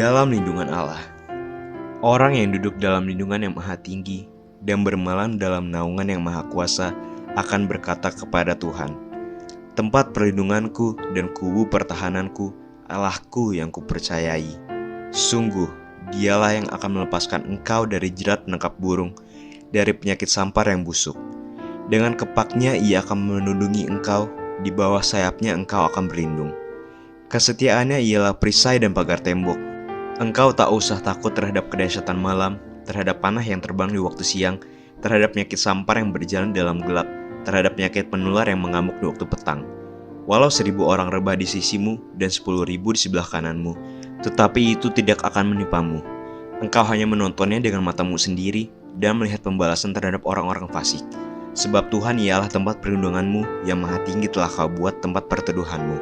dalam lindungan Allah. Orang yang duduk dalam lindungan yang maha tinggi dan bermalam dalam naungan yang maha kuasa akan berkata kepada Tuhan, tempat perlindunganku dan kubu pertahananku, Allahku yang kupercayai. Sungguh, dialah yang akan melepaskan engkau dari jerat penangkap burung, dari penyakit sampar yang busuk. Dengan kepaknya ia akan melindungi engkau, di bawah sayapnya engkau akan berlindung. Kesetiaannya ialah perisai dan pagar tembok. Engkau tak usah takut terhadap kedahsyatan malam, terhadap panah yang terbang di waktu siang, terhadap penyakit sampar yang berjalan dalam gelap, terhadap penyakit penular yang mengamuk di waktu petang. Walau 1.000 orang rebah di sisimu dan 10.000 di sebelah kananmu, tetapi itu tidak akan menimpamu. Engkau hanya menontonnya dengan matamu sendiri dan melihat pembalasan terhadap orang-orang fasik. Sebab Tuhan ialah tempat perlindunganmu, yang maha tinggi telah kau buat tempat perteduhanmu.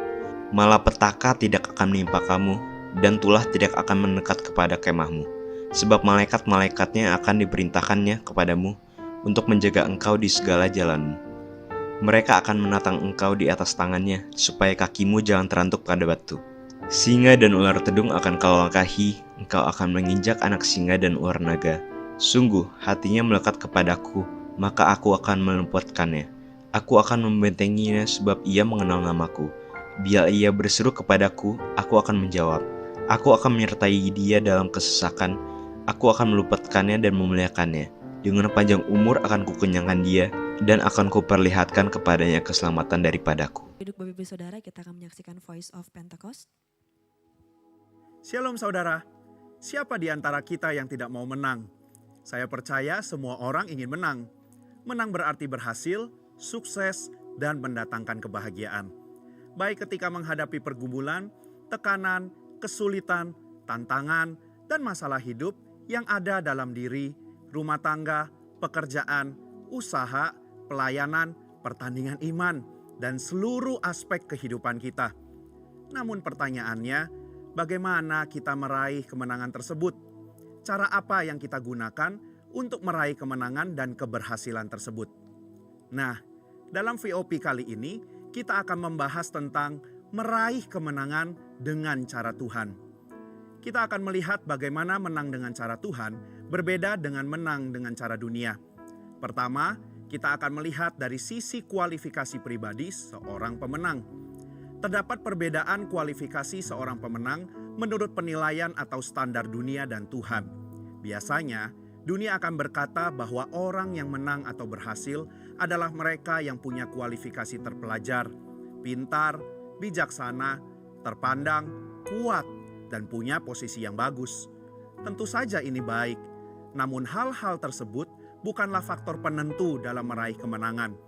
Malapetaka tidak akan menimpa kamu, dan tulah tidak akan mendekat kepada kemahmu. Sebab malaikat-malaikatnya akan diperintahkannya kepadamu untuk menjaga engkau di segala jalanmu. Mereka akan menatang engkau di atas tangannya, supaya kakimu jangan terantuk pada batu. Singa dan ular tedung akan kau langkahi, engkau akan menginjak anak singa dan ular naga. Sungguh, hatinya melekat kepadaku, maka aku akan meluputkannya. Aku akan membentenginya sebab ia mengenal namaku. Bila ia berseru kepadaku, aku akan menjawab. Aku akan menyertai dia dalam kesesakan. Aku akan meluputkannya dan memuliakannya. Dengan panjang umur akan kukenyangkan dia, dan akan kuperlihatkan kepadanya keselamatan daripadaku. Duduk Bapak Ibu Saudara, kita akan menyaksikan Voice of Pentecost. Shalom saudara, siapa di antara kita yang tidak mau menang? Saya percaya semua orang ingin menang. Menang berarti berhasil, sukses, dan mendatangkan kebahagiaan. Baik ketika menghadapi pergumulan, tekanan, kesulitan, tantangan, dan masalah hidup yang ada dalam diri, rumah tangga, pekerjaan, usaha, pelayanan, pertandingan iman, dan seluruh aspek kehidupan kita. Namun pertanyaannya, bagaimana kita meraih kemenangan tersebut? Cara apa yang kita gunakan untuk meraih kemenangan dan keberhasilan tersebut? Nah, dalam VOP kali ini kita akan membahas tentang meraih kemenangan dengan cara Tuhan. Kita akan melihat bagaimana menang dengan cara Tuhan berbeda dengan menang dengan cara dunia. Pertama, kita akan melihat dari sisi kualifikasi pribadi seorang pemenang. Terdapat perbedaan kualifikasi seorang pemenang menurut penilaian atau standar dunia dan Tuhan. Biasanya, dunia akan berkata bahwa orang yang menang atau berhasil adalah mereka yang punya kualifikasi terpelajar, pintar, bijaksana, terpandang, kuat, dan punya posisi yang bagus. Tentu saja ini baik, namun hal-hal tersebut bukanlah faktor penentu dalam meraih kemenangan.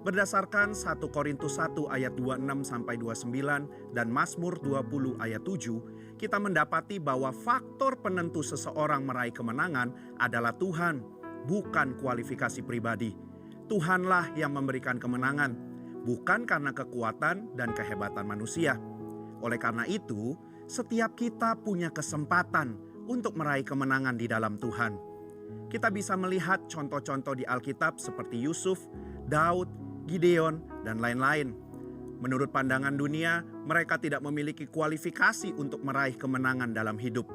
Berdasarkan 1 Korintus 1 ayat 26-29 dan Mazmur 20 ayat 7, kita mendapati bahwa faktor penentu seseorang meraih kemenangan adalah Tuhan, bukan kualifikasi pribadi. Tuhanlah yang memberikan kemenangan, bukan karena kekuatan dan kehebatan manusia. Oleh karena itu, setiap kita punya kesempatan untuk meraih kemenangan di dalam Tuhan. Kita bisa melihat contoh-contoh di Alkitab seperti Yusuf, Daud, Gideon, dan lain-lain. Menurut pandangan dunia, mereka tidak memiliki kualifikasi untuk meraih kemenangan dalam hidup.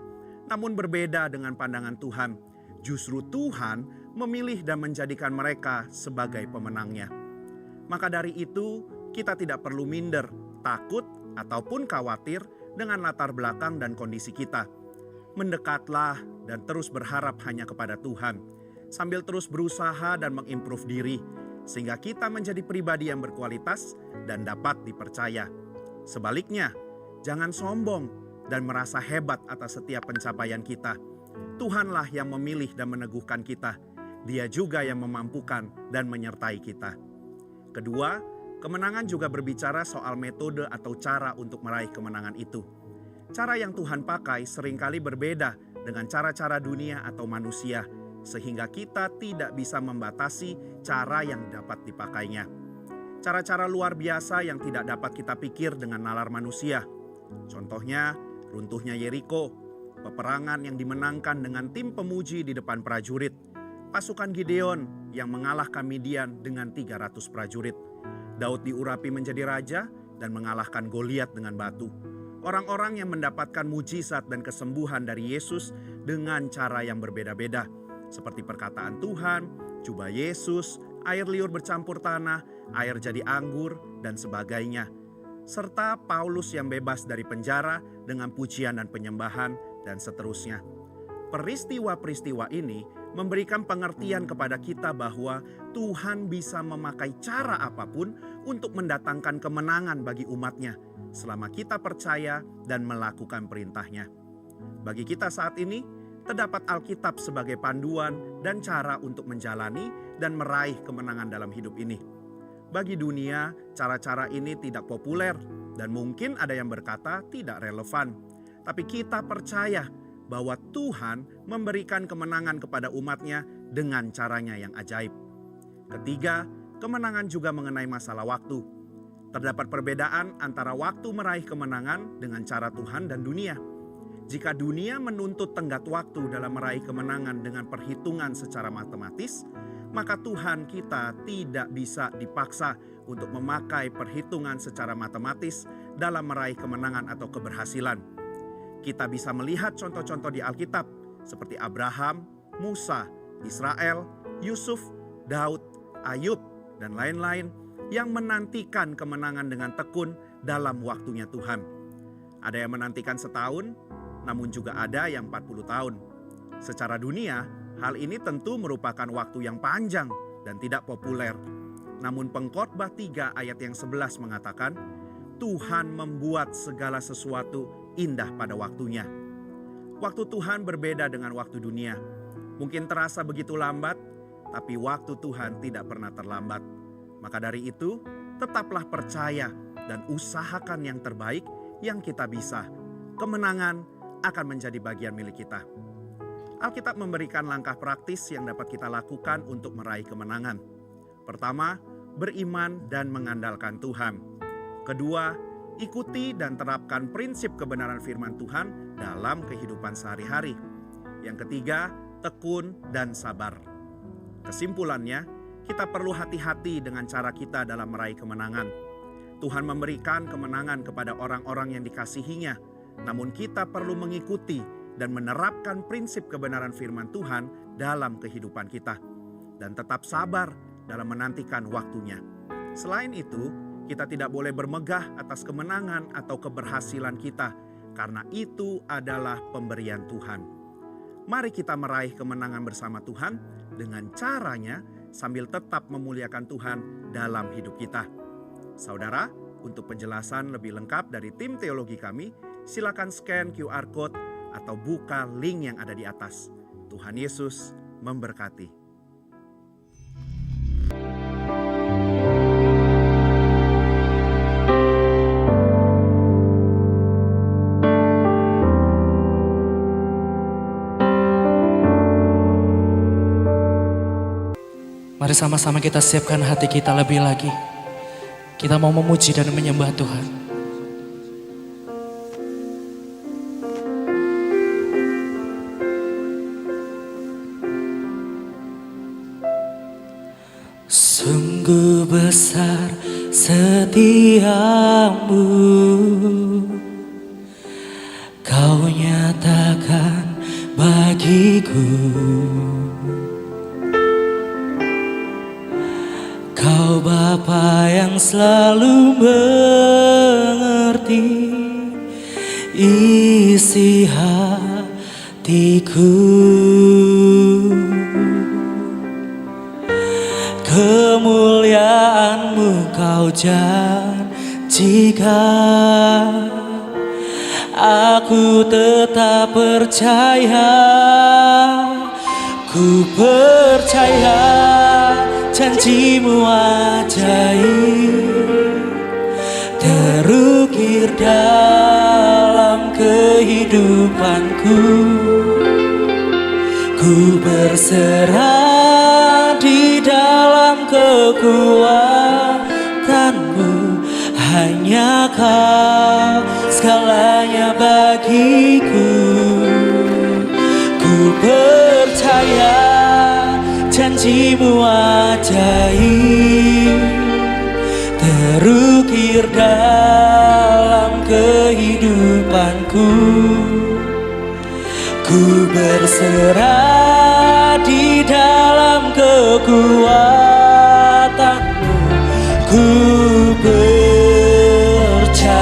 Namun berbeda dengan pandangan Tuhan. Justru Tuhan memilih dan menjadikan mereka sebagai pemenangnya. Maka dari itu, kita tidak perlu minder, takut, ataupun khawatir dengan latar belakang dan kondisi kita. Mendekatlah dan terus berharap hanya kepada Tuhan, sambil terus berusaha dan mengimprove diri, sehingga kita menjadi pribadi yang berkualitas dan dapat dipercaya. Sebaliknya, jangan sombong dan merasa hebat atas setiap pencapaian kita. Tuhanlah yang memilih dan meneguhkan kita. Dia juga yang memampukan dan menyertai kita. Kedua, kemenangan juga berbicara soal metode atau cara untuk meraih kemenangan itu. Cara yang Tuhan pakai seringkali berbeda dengan cara-cara dunia atau manusia, sehingga kita tidak bisa membatasi cara yang dapat dipakainya. Cara-cara luar biasa yang tidak dapat kita pikir dengan nalar manusia. Contohnya, runtuhnya Yeriko, peperangan yang dimenangkan dengan tim pemuji di depan prajurit, pasukan Gideon yang mengalahkan Midian dengan 300 prajurit, Daud diurapi menjadi raja dan mengalahkan Goliat dengan batu, orang-orang yang mendapatkan mujizat dan kesembuhan dari Yesus dengan cara yang berbeda-beda, seperti perkataan Tuhan, jubah Yesus, air liur bercampur tanah, air jadi anggur, dan sebagainya. Serta Paulus yang bebas dari penjara dengan pujian dan penyembahan, dan seterusnya. Peristiwa-peristiwa ini memberikan pengertian kepada kita bahwa Tuhan bisa memakai cara apapun untuk mendatangkan kemenangan bagi umatnya selama kita percaya dan melakukan perintahnya. Bagi kita saat ini, terdapat Alkitab sebagai panduan dan cara untuk menjalani dan meraih kemenangan dalam hidup ini. Bagi dunia, cara-cara ini tidak populer dan mungkin ada yang berkata tidak relevan. Tapi kita percaya bahwa Tuhan memberikan kemenangan kepada umatnya dengan caranya yang ajaib. Ketiga, kemenangan juga mengenai masalah waktu. Terdapat perbedaan antara waktu meraih kemenangan dengan cara Tuhan dan dunia. Jika dunia menuntut tenggat waktu dalam meraih kemenangan dengan perhitungan secara matematis, maka Tuhan kita tidak bisa dipaksa untuk memakai perhitungan secara matematis dalam meraih kemenangan atau keberhasilan. Kita bisa melihat contoh-contoh di Alkitab seperti Abraham, Musa, Israel, Yusuf, Daud, Ayub, dan lain-lain yang menantikan kemenangan dengan tekun dalam waktunya Tuhan. Ada yang menantikan setahun, namun juga ada yang 40 tahun. Secara dunia, hal ini tentu merupakan waktu yang panjang dan tidak populer. Namun Pengkhotbah 3 ayat yang 11 mengatakan, Tuhan membuat segala sesuatu indah pada waktunya. Waktu Tuhan berbeda dengan waktu dunia. Mungkin terasa begitu lambat, tapi waktu Tuhan tidak pernah terlambat. Maka dari itu, tetaplah percaya dan usahakan yang terbaik yang kita bisa. Kemenangan akan menjadi bagian milik kita. Alkitab memberikan langkah praktis yang dapat kita lakukan untuk meraih kemenangan. Pertama, beriman dan mengandalkan Tuhan. Kedua, ikuti dan terapkan prinsip kebenaran firman Tuhan dalam kehidupan sehari-hari. Yang ketiga, tekun dan sabar. Kesimpulannya, kita perlu hati-hati dengan cara kita dalam meraih kemenangan. Tuhan memberikan kemenangan kepada orang-orang yang dikasihinya, namun kita perlu mengikuti dan menerapkan prinsip kebenaran firman Tuhan dalam kehidupan kita. Dan tetap sabar dalam menantikan waktunya. Selain itu, kita tidak boleh bermegah atas kemenangan atau keberhasilan kita, karena itu adalah pemberian Tuhan. Mari kita meraih kemenangan bersama Tuhan dengan caranya sambil tetap memuliakan Tuhan dalam hidup kita. Saudara, untuk penjelasan lebih lengkap dari tim teologi kami, silakan scan QR Code atau buka link yang ada di atas. Tuhan Yesus memberkati. Mari sama-sama kita siapkan hati kita lebih lagi. Kita mau memuji dan menyembah Tuhan. Sungguh besar setiamu, Kau nyatakan bagiku. Kau Bapa yang selalu mengerti isi hatiku. Kemuliaan-Mu Kau janjikan, aku tetap percaya. Ku percaya janji-Mu ajaib terukir dalam kehidupanku. Ku berserah di dalam kekuatan-Mu, hanya Kau segalanya bagiku. Ku percaya janji-Mu ajaib terukir dalam kehidupan. kehidupanku. Ku berserah di dalam kekuatanmu. Ku percaya.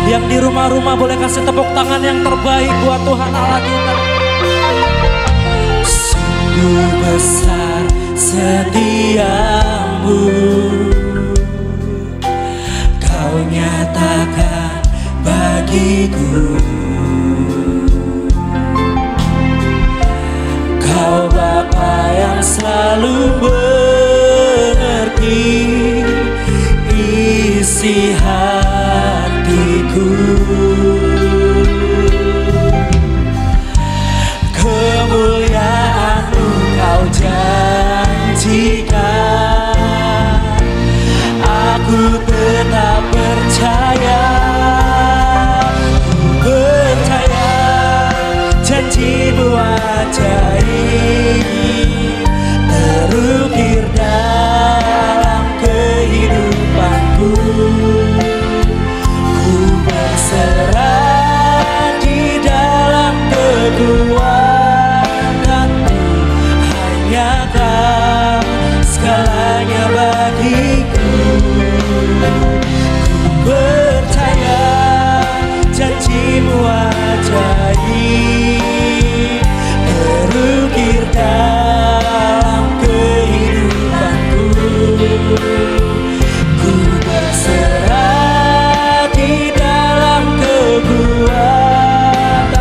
Yang di rumah-rumah boleh kasih tepuk tangan yang terbaik buat Tuhan Allah kita. Sungguh besar setiamu, Kau nyatakan bagiku. Kau Bapa yang selalu mengerti isi hatiku. Kemuliaan-Mu Kau janjikan, aku tetap percaya. Ku percaya janji-Mu ajaib terukir dalam kehidupanku. Ku berserah di dalam kekuatan-Mu. Hanya Kau segalanya bagiku. Ku percaya janji-Mu ajaib terukir dalam kehidupanku. Ku berserah di dalam kekuatan.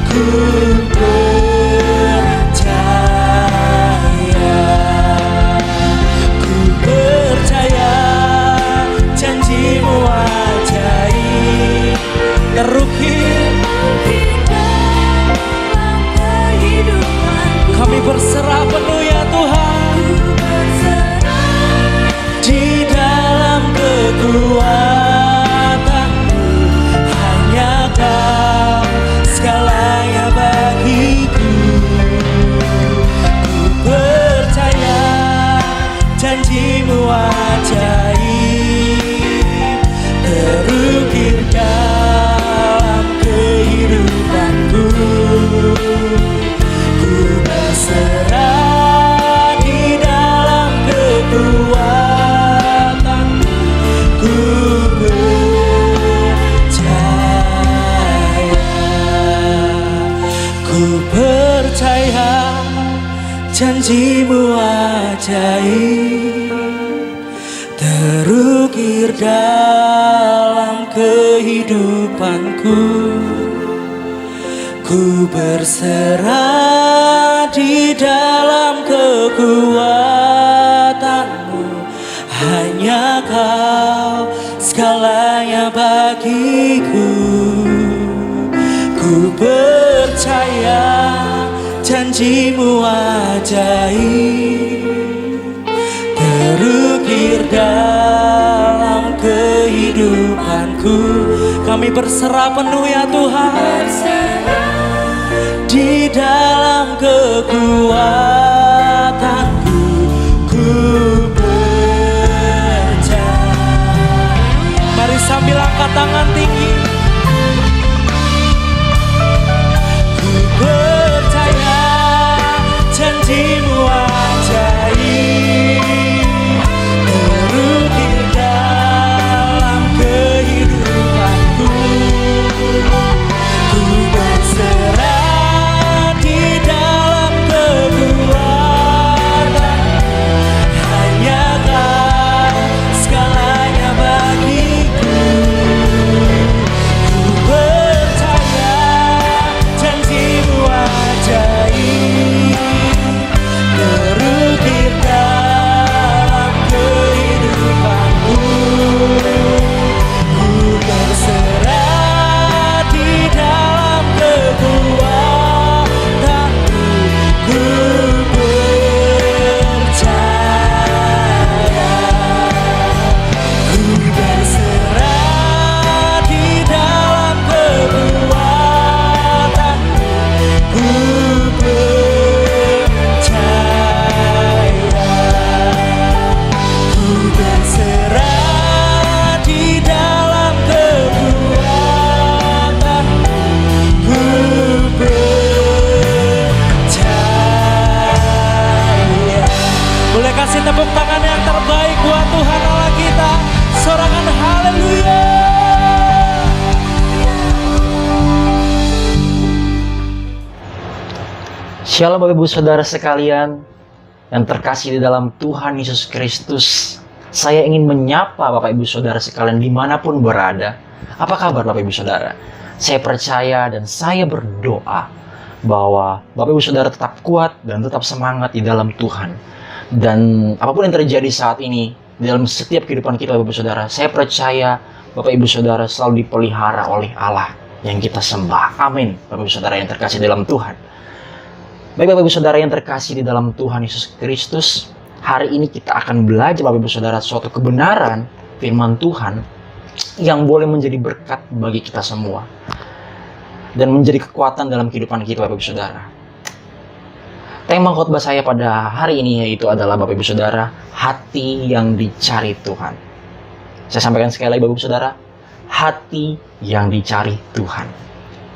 Ku percaya. Ku percaya janji-Mu ajaib terukir. Kami berserah penuh ya Tuhan di dalam kekuatan-Mu. Hanya Kau segalanya bagiku. Ku percaya janji-Mu ajaib terukir dalam kehidupanku. Ku berserah di dalam kekuatan-Mu. Ku percaya. Ku percaya janji-Mu ajaib terukir dalam kehidupanku. Ku berserah di dalam kekuatan-Mu. Hanya Kau segalanya bagiku. Ku percaya janji-Mu ajaib terukir dalam kehidupanku. Kami berserah penuh ya Tuhan di dalam kekuatan-Ku. Ku percaya. Mari sambil angkat tangan tinggi. Ku percaya janji-Mu ajaib terukir dalam kehidupanku. Ku berserah di dalam kekuatan. Hanya Kau segalanya bagiku. Shalom Bapak Ibu Saudara sekalian yang terkasih di dalam Tuhan Yesus Kristus. Saya ingin menyapa Bapak Ibu Saudara sekalian dimanapun berada. Apa kabar Bapak Ibu Saudara? Saya percaya dan saya berdoa bahwa Bapak Ibu Saudara tetap kuat dan tetap semangat di dalam Tuhan. Dan apapun yang terjadi saat ini di dalam setiap kehidupan kita Bapak Ibu Saudara, saya percaya Bapak Ibu Saudara selalu dipelihara oleh Allah yang kita sembah. Amin. Bapak Ibu Saudara yang terkasih dalam Tuhan. Baik Bapak Ibu Saudara yang terkasih di dalam Tuhan Yesus Kristus, hari ini kita akan belajar Bapak Ibu Saudara suatu kebenaran firman Tuhan yang boleh menjadi berkat bagi kita semua dan menjadi kekuatan dalam kehidupan kita Bapak Ibu Saudara. Tema khotbah saya pada hari ini yaitu adalah Bapak Ibu Saudara, hati yang dicari Tuhan. Saya sampaikan sekali lagi Bapak Ibu Saudara, hati yang dicari Tuhan.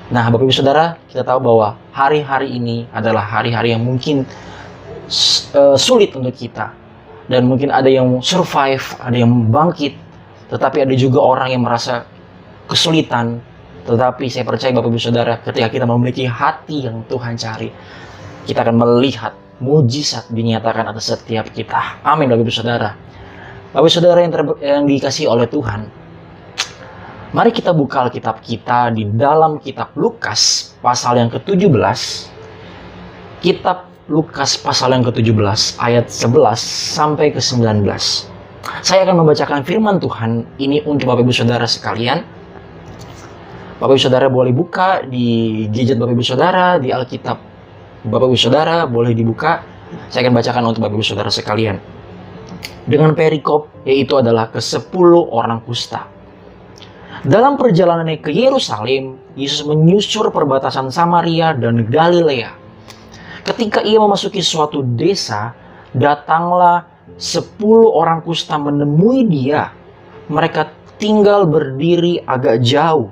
Nah Bapak Ibu Saudara, kita tahu bahwa hari-hari ini adalah hari-hari yang mungkin sulit untuk kita. Dan mungkin ada yang survive, ada yang bangkit. Tetapi ada juga orang yang merasa kesulitan. Tetapi saya percaya Bapak Ibu Saudara, ketika kita memiliki hati yang Tuhan cari, kita akan melihat mujizat dinyatakan atas setiap kita. Amin Bapak Ibu Saudara. Bapak Ibu Saudara yang dikasihi oleh Tuhan, mari kita buka Alkitab kita di dalam kitab Lukas pasal yang ke-17. Kitab Lukas pasal yang ke-17 ayat 11 sampai ke 19. Saya akan membacakan firman Tuhan ini untuk Bapak Ibu Saudara sekalian. Bapak Ibu Saudara boleh buka di gadget Bapak Ibu Saudara, di Alkitab Bapak Ibu Saudara boleh dibuka. Saya akan bacakan untuk Bapak Ibu Saudara sekalian. Dengan perikop yaitu adalah ke-10 orang kusta. Dalam perjalanannya ke Yerusalem, Yesus menyusur perbatasan Samaria dan Galilea. Ketika ia memasuki suatu desa, datanglah 10 orang kusta menemui dia. Mereka tinggal berdiri agak jauh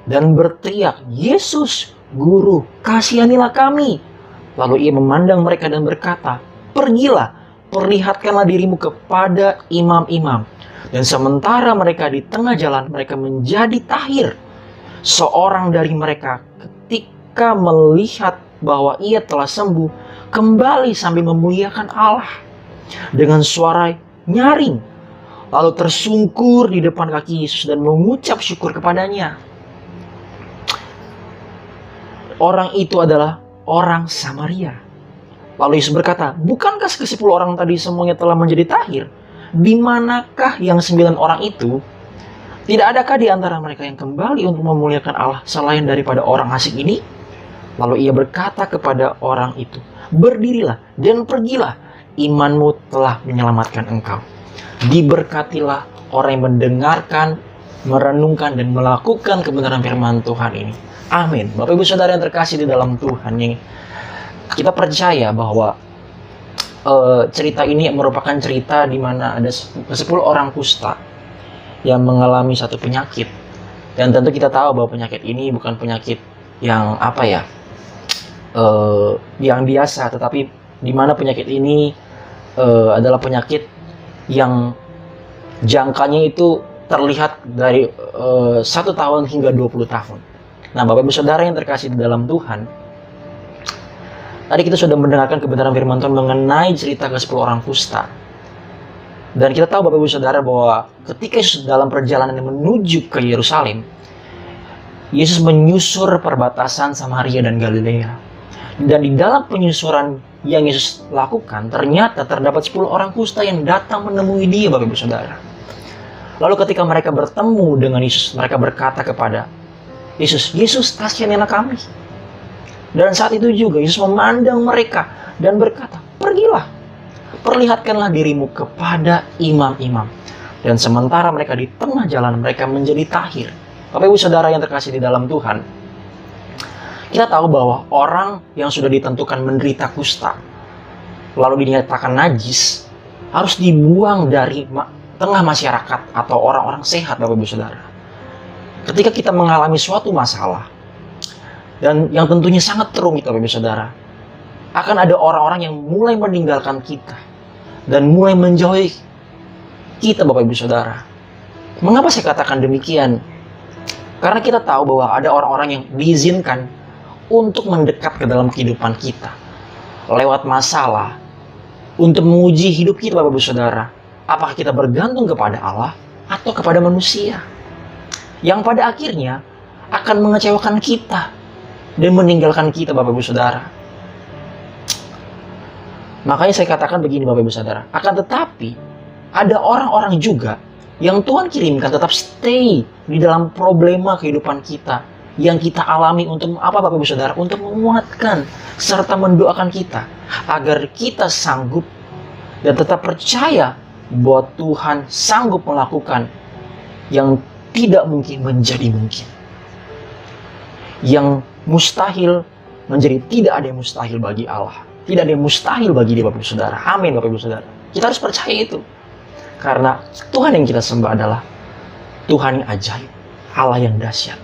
dan berteriak, "Yesus, Guru, kasihanilah kami." Lalu ia memandang mereka dan berkata, "Pergilah, perlihatkanlah dirimu kepada imam-imam." Dan sementara mereka di tengah jalan, mereka menjadi tahir. Seorang dari mereka ketika melihat bahwa ia telah sembuh, kembali sambil memuliakan Allah dengan suara nyaring. Lalu tersungkur di depan kaki Yesus dan mengucap syukur kepadanya. Orang itu adalah orang Samaria. Lalu Yesus berkata, "Bukankah ke-10 orang tadi semuanya telah menjadi tahir? Di manakah yang 9 orang itu? Tidak adakah di antara mereka yang kembali untuk memuliakan Allah selain daripada orang asing ini?" Lalu ia berkata kepada orang itu, "Berdirilah dan pergilah, imanmu telah menyelamatkan engkau." Diberkatilah orang yang mendengarkan, merenungkan, dan melakukan kebenaran firman Tuhan ini. Amin. Bapak Ibu Saudara yang terkasih di dalam Tuhan, yang kita percaya bahwa cerita ini merupakan cerita di mana ada 10 orang kusta yang mengalami satu penyakit. Dan tentu kita tahu bahwa penyakit ini bukan penyakit yang yang biasa, tetapi di mana penyakit ini adalah penyakit yang jangkanya itu terlihat dari 1 tahun hingga 20 tahun. Nah, Bapak Ibu Saudara yang terkasih di dalam Tuhan, tadi kita sudah mendengarkan kebenaran firman Tuhan mengenai cerita ke-10 orang kusta. Dan kita tahu Bapak Ibu Saudara bahwa ketika Yesus dalam perjalanan menuju ke Yerusalem, Yesus menyusur perbatasan Samaria dan Galilea. Dan di dalam penyusuran yang Yesus lakukan, ternyata terdapat 10 orang kusta yang datang menemui dia Bapak Ibu Saudara. Lalu ketika mereka bertemu dengan Yesus, mereka berkata kepada Yesus, "Yesus, kasihanilah kami." Dan saat itu juga Yesus memandang mereka dan berkata, "Pergilah, perlihatkanlah dirimu kepada imam-imam." Dan sementara mereka di tengah jalan, mereka menjadi tahir. Bapak Ibu Saudara yang terkasih di dalam Tuhan, kita tahu bahwa orang yang sudah ditentukan menderita kusta, lalu dinyatakan najis, harus dibuang dari tengah masyarakat atau orang-orang sehat Bapak Ibu Saudara. Ketika kita mengalami suatu masalah, dan yang tentunya sangat rumit Bapak Ibu Saudara, akan ada orang-orang yang mulai meninggalkan kita dan mulai menjauhi kita Bapak Ibu Saudara. Mengapa saya katakan demikian? Karena kita tahu bahwa ada orang-orang yang diizinkan untuk mendekat ke dalam kehidupan kita. lewat masalah untuk menguji hidup kita, Bapak Ibu Saudara. Apakah kita bergantung kepada Allah atau kepada manusia? Yang pada akhirnya akan mengecewakan kita dan meninggalkan kita, Bapak Ibu Saudara. Makanya saya katakan begini, Bapak Ibu Saudara. Akan tetapi ada orang-orang juga yang Tuhan kirimkan tetap stay di dalam problema kehidupan kita yang kita alami. Untuk apa, Bapak Ibu Saudara? Untuk menguatkan serta mendoakan kita agar kita sanggup dan tetap percaya bahwa Tuhan sanggup melakukan yang tidak mungkin menjadi mungkin. Yang mustahil menjadi tidak ada yang mustahil bagi Allah. Tidak ada yang mustahil bagi dia, Bapak Ibu Saudara. Amin, Bapak Ibu Saudara. Kita harus percaya itu. Karena Tuhan yang kita sembah adalah Tuhan yang ajaib, Allah yang dahsyat.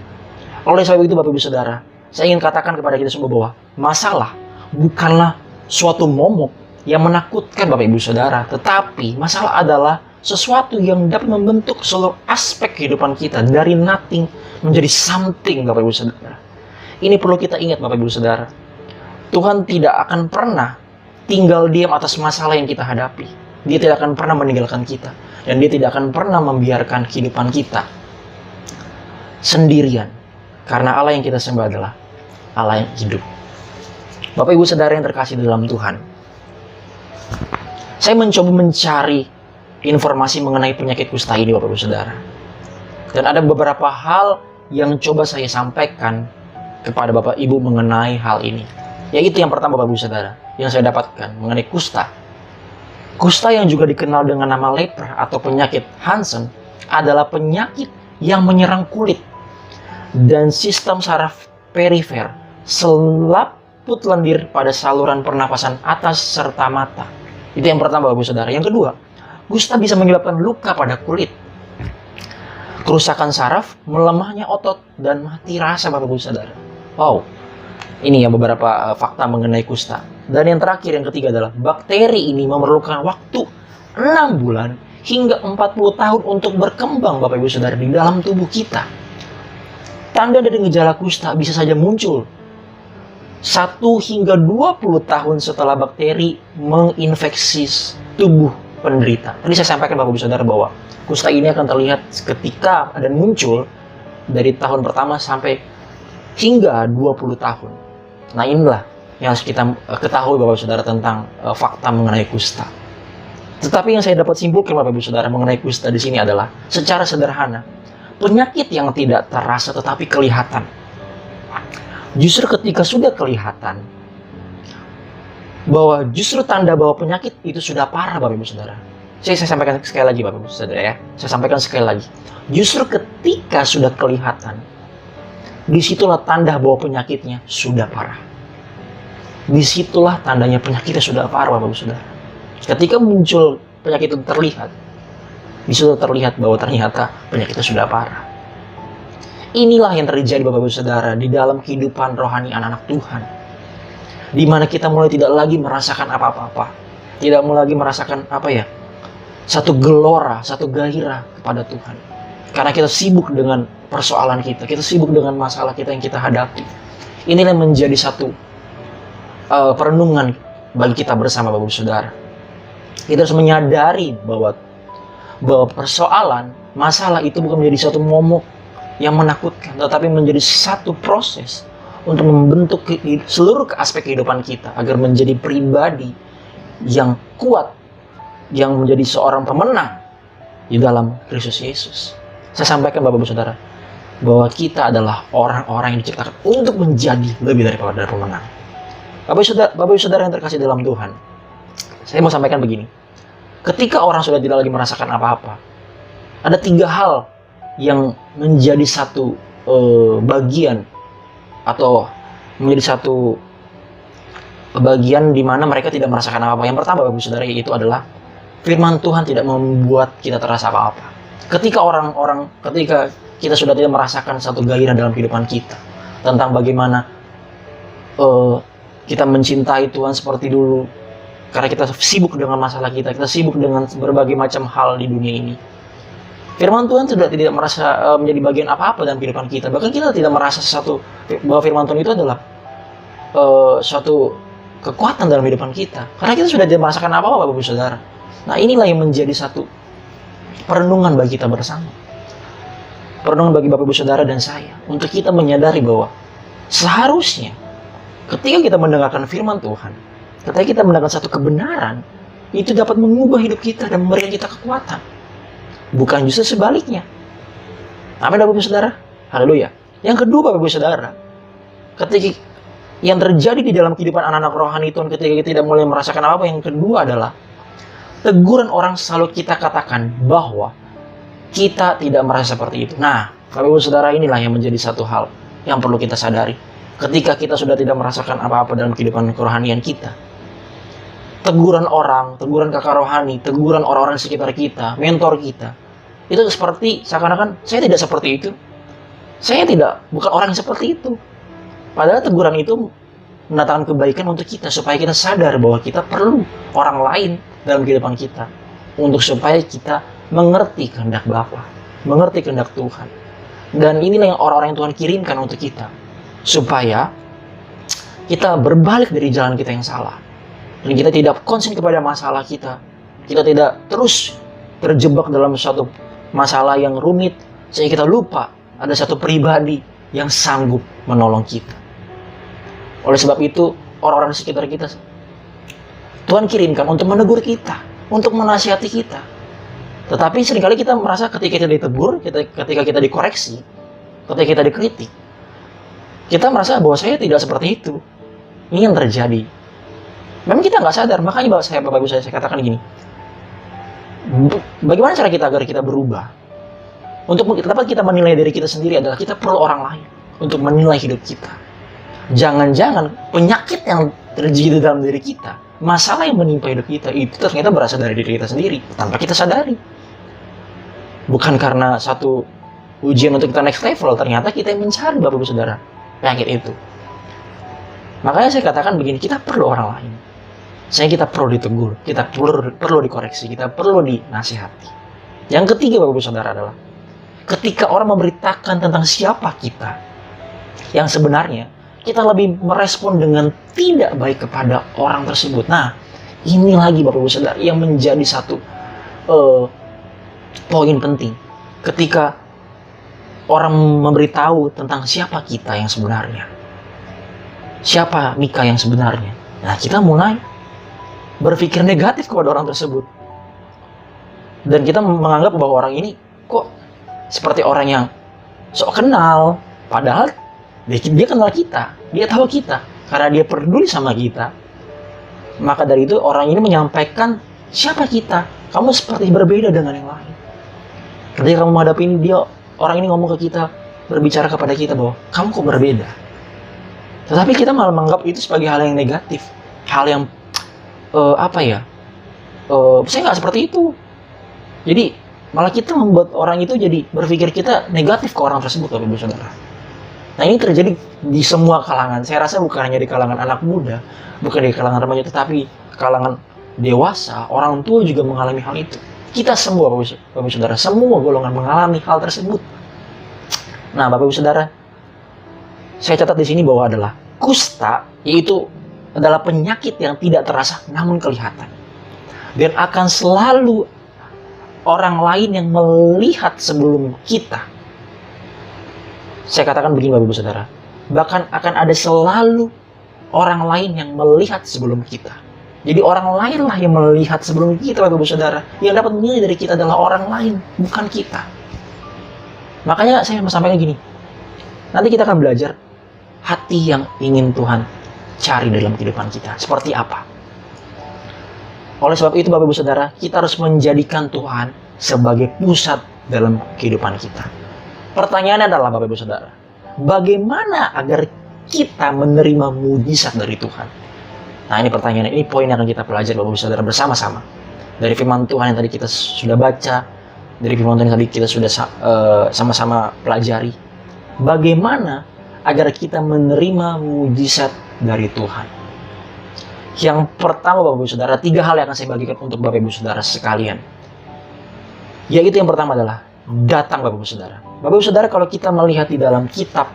Oleh sebab itu, Bapak Ibu Saudara, saya ingin katakan kepada kita semua bahwa masalah bukanlah suatu momok yang menakutkan, Bapak Ibu Saudara. Tetapi masalah adalah sesuatu yang dapat membentuk seluruh aspek kehidupan kita dari nothing menjadi something, Bapak Ibu Saudara. Ini perlu kita ingat, Bapak Ibu Saudara. Tuhan tidak akan pernah tinggal diam atas masalah yang kita hadapi. Dia tidak akan pernah meninggalkan kita. Dan dia tidak akan pernah membiarkan kehidupan kita sendirian. Karena Allah yang kita sembah adalah Allah yang hidup. Bapak Ibu Saudara yang terkasih dalam Tuhan, saya mencoba mencari informasi mengenai penyakit kusta ini, Bapak Ibu Saudara. Dan ada beberapa hal yang coba saya sampaikan kepada Bapak Ibu mengenai hal ini. Yaitu yang pertama, Bapak Ibu Saudara, yang saya dapatkan mengenai kusta. Kusta yang juga dikenal dengan nama lepra atau penyakit Hansen adalah penyakit yang menyerang kulit dan sistem saraf perifer, selaput lendir pada saluran pernapasan atas serta mata. Itu yang pertama, Bapak Ibu Saudara. Yang kedua, kusta bisa menyebabkan luka pada kulit, kerusakan saraf, melemahnya otot, dan mati rasa, Bapak Ibu Saudara. Wow, ini ya beberapa fakta mengenai kusta. Dan yang terakhir, yang ketiga adalah bakteri ini memerlukan waktu 6 bulan hingga 40 tahun untuk berkembang, Bapak Ibu Saudara, di dalam tubuh kita. Tanda dan gejala kusta bisa saja muncul 1 hingga 20 tahun setelah bakteri menginfeksi tubuh penderita. Tadi saya sampaikan, Bapak Ibu Saudara, bahwa kusta ini akan terlihat ketika dan muncul dari tahun pertama sampai hingga 20 tahun. Nah, inilah yang harus kita ketahui, Bapak Ibu Saudara, tentang fakta mengenai kusta. Tetapi yang saya dapat simpulkan, Bapak Ibu Saudara, mengenai kusta di sini adalah secara sederhana, penyakit yang tidak terasa tetapi kelihatan. Justru ketika sudah kelihatan, bahwa justru tanda bahwa penyakit itu sudah parah, Bapak Ibu Saudara. Saya sampaikan sekali lagi, Bapak Ibu Saudara, ya. Saya sampaikan sekali lagi. Justru ketika sudah kelihatan, disitulah tanda bahwa penyakitnya sudah parah. Disitulah tandanya penyakitnya sudah parah, Bapak Ibu Saudara. Ketika muncul penyakit itu terlihat, disitu terlihat bahwa ternyata penyakitnya sudah parah. Inilah yang terjadi, Bapak Ibu Saudara, di dalam kehidupan rohani anak-anak Tuhan. Di mana kita mulai tidak lagi merasakan apa-apa. Tidak mulai lagi merasakan satu gelora, satu gairah kepada Tuhan. Karena kita sibuk dengan persoalan kita sibuk dengan masalah kita yang kita hadapi. Inilah yang menjadi satu perenungan bagi kita bersama, Bapak Ibu Saudara. Kita harus menyadari bahwa persoalan, masalah itu bukan menjadi satu momok yang menakutkan, tetapi menjadi satu proses untuk membentuk seluruh aspek kehidupan kita agar menjadi pribadi yang kuat, yang menjadi seorang pemenang di dalam Kristus Yesus. Saya sampaikan, Bapak Ibu Saudara, bahwa kita adalah orang-orang yang diciptakan untuk menjadi lebih daripada pemenang. Bapak Ibu Saudara yang terkasih dalam Tuhan, saya mau sampaikan begini. Ketika orang sudah tidak lagi merasakan apa-apa, ada 3 hal yang menjadi satu bagian atau menjadi satu bagian di mana mereka tidak merasakan apa-apa. Yang pertama, Bapak Ibu Saudara, yaitu adalah firman Tuhan tidak membuat kita terasa apa-apa. Ketika kita sudah tidak merasakan satu gairah dalam kehidupan kita tentang bagaimana kita mencintai Tuhan seperti dulu, karena kita sibuk dengan masalah kita sibuk dengan berbagai macam hal di dunia ini. Firman Tuhan sudah tidak merasa menjadi bagian apa-apa dalam kehidupan kita. Bahkan kita tidak merasa bahwa firman Tuhan itu adalah suatu kekuatan dalam kehidupan kita. Karena kita sudah tidak merasakan apa-apa Bapak Ibu Saudara. Nah inilah yang menjadi satu perenungan bagi kita bersama. Perenungan bagi Bapak Ibu Saudara dan saya. Untuk kita menyadari bahwa seharusnya ketika kita mendengarkan firman Tuhan, ketika kita mendengarkan satu kebenaran, itu dapat mengubah hidup kita dan memberikan kita kekuatan. Bukan justru sebaliknya. Amin Bapak Ibu Saudara. Haleluya. Yang kedua Bapak Ibu Saudara, ketika yang terjadi di dalam kehidupan anak-anak rohani Tuhan ketika kita tidak mulai merasakan apa-apa, yang kedua adalah teguran orang selalu kita katakan bahwa kita tidak merasa seperti itu. Nah, Bapak Ibu Saudara, inilah yang menjadi satu hal yang perlu kita sadari. Ketika kita sudah tidak merasakan apa-apa dalam kehidupan kerohanian kita, teguran orang, teguran kakak rohani, teguran orang-orang di sekitar kita, mentor kita, itu seperti seakan-akan saya tidak seperti itu. Saya bukan orang yang seperti itu. Padahal teguran itu mendatangkan kebaikan untuk kita supaya kita sadar bahwa kita perlu orang lain dalam kehidupan kita untuk supaya kita mengerti kehendak Bapa, mengerti kehendak Tuhan. Dan inilah yang orang-orang yang Tuhan kirimkan untuk kita supaya kita berbalik dari jalan kita yang salah. Dan kita tidak konsen kepada masalah kita. Kita tidak terus terjebak dalam suatu masalah yang rumit sehingga kita lupa ada satu pribadi yang sanggup menolong kita. Oleh sebab itu, orang-orang di sekitar kita Tuhan kirimkan untuk menegur kita, untuk menasihati kita. Tetapi seringkali kita merasa ketika kita ditegur, ketika kita dikoreksi, ketika kita dikritik, kita merasa bahwa saya tidak seperti itu. Ini yang terjadi. Memang kita nggak sadar, makanya Bapak Ibu saya katakan gini. Bagaimana cara kita agar kita berubah? Untuk dapat kita menilai diri kita sendiri adalah kita perlu orang lain untuk menilai hidup kita. Jangan-jangan penyakit yang terjadi dalam diri kita, masalah yang menimpa hidup kita, itu ternyata berasal dari diri kita sendiri tanpa kita sadari. Bukan karena satu ujian untuk kita next level, ternyata kita yang mencari Bapak Ibu Saudara penyakit itu. Makanya saya katakan begini, kita perlu orang lain. Kita perlu ditegur, kita perlu dikoreksi, kita perlu dinasihati. Yang ketiga Bapak Ibu Saudara adalah ketika orang memberitakan tentang siapa kita yang sebenarnya, kita lebih merespon dengan tidak baik kepada orang tersebut. Nah, ini lagi Bapak Ibu Saudara yang menjadi satu poin penting. Ketika orang memberitahu tentang siapa kita yang sebenarnya, siapa Mika yang sebenarnya, nah kita mulai berpikir negatif kepada orang tersebut. Dan kita menganggap bahwa orang ini kok seperti orang yang sok kenal, padahal dia kenal kita, dia tahu kita, karena dia peduli sama kita. Maka dari itu orang ini menyampaikan siapa kita. Kamu seperti berbeda dengan yang lain. Ketika kamu menghadapi dia, orang ini ngomong ke kita, berbicara kepada kita bahwa kamu kok berbeda. Tetapi kita malah menganggap itu sebagai hal yang negatif, hal yang saya nggak seperti itu. Jadi malah kita membuat orang itu jadi berpikir kita negatif ke orang tersebut, Bapak Ibu Saudara. Nah ini terjadi di semua kalangan. Saya rasa bukan hanya di kalangan anak muda, bukan di kalangan remaja, tetapi kalangan dewasa, orang tua juga mengalami hal itu. Kita semua Bapak Ibu Saudara, semua golongan mengalami hal tersebut. Nah Bapak Ibu Saudara, saya catat di sini bahwa adalah kusta, yaitu adalah penyakit yang tidak terasa namun kelihatan. Dan akan selalu orang lain yang melihat sebelum kita. Saya katakan begini Bapak Ibu Saudara, bahkan akan ada selalu orang lain yang melihat sebelum kita. Jadi orang lainlah yang melihat sebelum kita Bapak Ibu Saudara. Yang dapat menilai dari kita adalah orang lain, bukan kita. Makanya saya mau sampaikan gini, nanti kita akan belajar hati yang ingin Tuhan cari dalam kehidupan kita. Seperti apa? Oleh sebab itu Bapak Ibu Saudara, kita harus menjadikan Tuhan sebagai pusat dalam kehidupan kita. Pertanyaannya adalah Bapak Ibu Saudara, bagaimana agar kita menerima mujizat dari Tuhan? Nah ini pertanyaannya, ini poin yang akan kita pelajari Bapak Ibu Saudara bersama-sama. Dari firman Tuhan yang tadi kita sudah baca, dari firman Tuhan yang tadi kita sudah sama-sama pelajari. Bagaimana agar kita menerima mujizat dari Tuhan? Yang pertama Bapak Ibu Saudara, 3 hal yang akan saya bagikan untuk Bapak Ibu Saudara sekalian. Yaitu yang pertama adalah datang Bapak Ibu Saudara. Bapak Ibu Saudara, kalau kita melihat di dalam kitab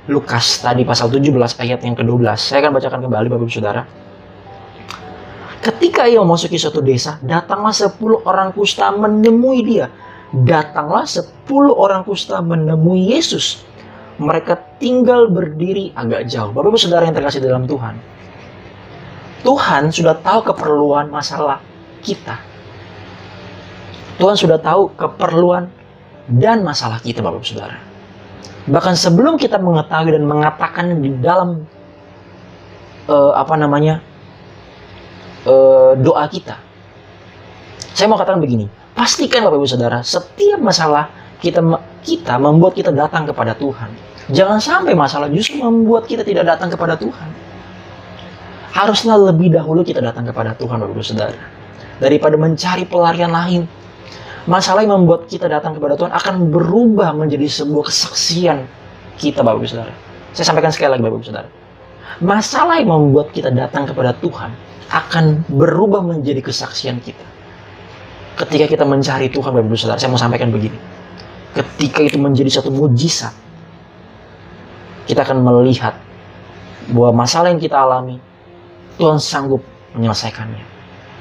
Lukas tadi pasal 17 ayat yang ke-12, saya akan bacakan kembali Bapak Ibu Saudara. Ketika ia memasuki suatu desa, datanglah 10 orang kusta menemui dia. Datanglah 10 orang kusta menemui Yesus. Mereka tinggal berdiri agak jauh. Bapak Ibu Saudara yang terkasih dalam Tuhan. Tuhan sudah tahu keperluan masalah kita. Tuhan sudah tahu keperluan dan masalah kita, Bapak Ibu Saudara. Bahkan sebelum kita mengetahui dan mengatakan di dalam doa kita. Saya mau katakan begini, pastikan Bapak Ibu Saudara, setiap masalah kita membuat kita datang kepada Tuhan. Jangan sampai masalah justru membuat kita tidak datang kepada Tuhan. Haruslah lebih dahulu kita datang kepada Tuhan, Bapak Ibu Saudara, daripada mencari pelarian lain. Masalah yang membuat kita datang kepada Tuhan akan berubah menjadi sebuah kesaksian kita, Bapak Ibu Saudara. Saya sampaikan sekali lagi, Bapak Ibu Saudara. Masalah yang membuat kita datang kepada Tuhan akan berubah menjadi kesaksian kita. Ketika kita mencari Tuhan, Bapak Ibu Saudara, saya mau sampaikan begini. Ketika itu menjadi satu mujizat, kita akan melihat bahwa masalah yang kita alami, Tuhan sanggup menyelesaikannya.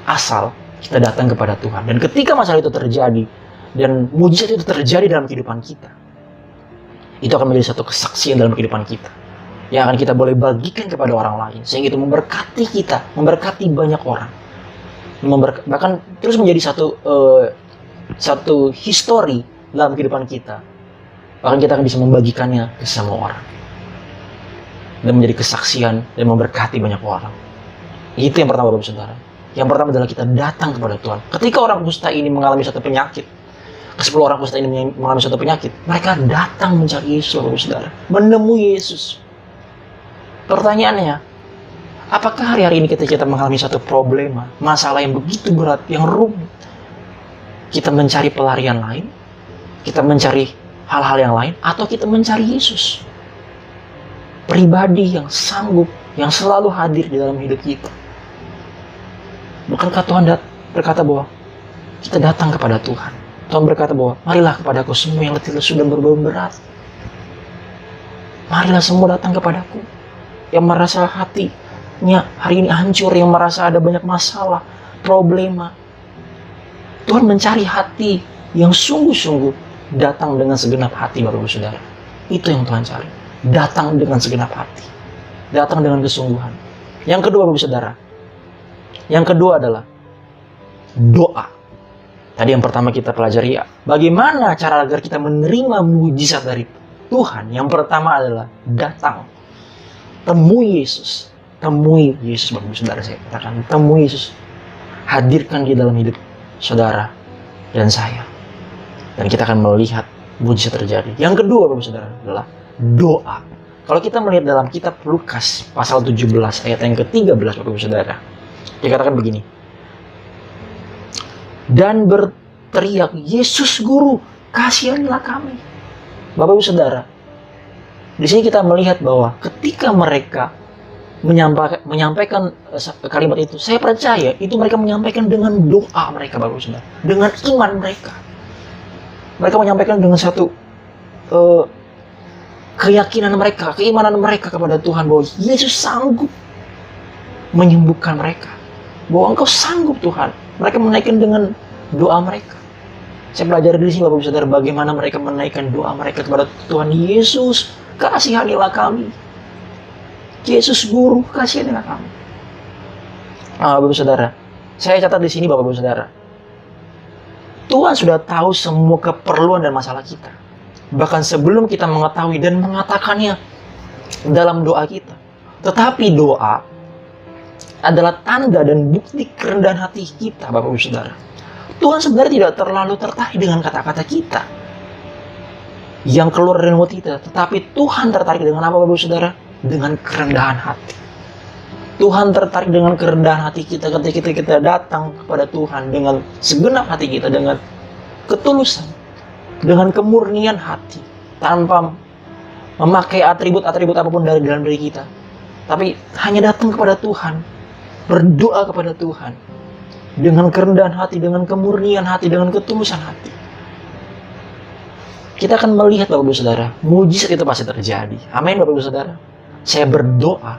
Asal kita datang kepada Tuhan. Dan ketika masalah itu terjadi, dan mujizat itu terjadi dalam kehidupan kita, itu akan menjadi satu kesaksian dalam kehidupan kita, yang akan kita boleh bagikan kepada orang lain, sehingga itu memberkati kita, memberkati banyak orang, bahkan terus menjadi satu histori dalam kehidupan kita. Bahkan kita akan bisa membagikannya ke semua orang dan menjadi kesaksian dan memberkati banyak orang. Itu yang pertama, Bapak Saudara. Yang pertama adalah kita datang kepada Tuhan. Ketika orang kusta ini mengalami satu penyakit, ke-10 orang kusta ini mengalami satu penyakit, mereka datang mencari Yesus, Bapak Saudara, menemui Yesus. Pertanyaannya, apakah hari-hari ini kita mengalami satu problema, masalah yang begitu berat, yang rumit, kita mencari pelarian lain, kita mencari hal-hal yang lain, atau kita mencari Yesus, pribadi yang sanggup, yang selalu hadir di dalam hidup kita? Bukankah Tuhan berkata bahwa kita datang kepada Tuhan? Tuhan berkata bahwa marilah kepadaku semua yang letih lesu dan berbau berat. Marilah semua datang kepadaku. Yang merasa hatinya hari ini hancur, yang merasa ada banyak masalah, problema. Tuhan mencari hati yang sungguh-sungguh datang dengan segenap hati, Bapak Ibu Saudara. Itu yang Tuhan cari. Datang dengan segenap hati. Datang dengan kesungguhan. Yang kedua, Bapak Ibu Saudara. Yang kedua adalah doa. Tadi yang pertama kita pelajari, bagaimana cara agar kita menerima mujizat dari Tuhan. Yang pertama adalah datang. Temui Yesus. Temui Yesus, Bapak Ibu Saudara, saya katakan. Temui Yesus. Hadirkan di dalam hidup saudara dan saya. Dan kita akan melihat mujizat terjadi. Yang kedua, Bapak Ibu Saudara, adalah doa. Kalau kita melihat dalam kitab Lukas pasal 17 ayat yang ke-13, Bapak Ibu Saudara, dikatakan begini. Dan berteriak, Yesus Guru, kasihanilah kami. Bapak Ibu Saudara, di sini kita melihat bahwa ketika mereka menyampaikan kalimat itu, saya percaya itu mereka menyampaikan dengan doa mereka, Bapak Ibu Saudara, dengan iman mereka. Mereka menyampaikan dengan satu keyakinan mereka, keimanan mereka kepada Tuhan bahwa Yesus sanggup menyembuhkan mereka. Bahwa Engkau sanggup, Tuhan. Mereka menaikkan dengan doa mereka. Saya pelajari di sini, Bapak Ibu Saudara, bagaimana mereka menaikkan doa mereka kepada Tuhan. Yesus, kasihanilah kami. Yesus Guru, kasihanilah kami. Bapak Ibu Saudara, saya catat di sini, Bapak Ibu Saudara, Tuhan sudah tahu semua keperluan dan masalah kita. Bahkan sebelum kita mengetahui dan mengatakannya dalam doa kita. Tetapi doa adalah tanda dan bukti kerendahan hati kita, Bapak Ibu Saudara. Tuhan sebenarnya tidak terlalu tertarik dengan kata-kata kita yang keluar dari mulut kita, tetapi Tuhan tertarik dengan apa, Bapak Ibu Saudara? Dengan kerendahan hati. Tuhan tertarik dengan kerendahan hati kita ketika kita datang kepada Tuhan dengan segenap hati kita, dengan ketulusan, dengan kemurnian hati, tanpa memakai atribut-atribut apapun dari dalam diri kita, tapi hanya datang kepada Tuhan, berdoa kepada Tuhan dengan kerendahan hati, dengan kemurnian hati, dengan ketulusan hati. Kita akan melihat, Bapak Ibu Saudara, mujizat itu pasti terjadi. Amin, Bapak Ibu Saudara. Saya berdoa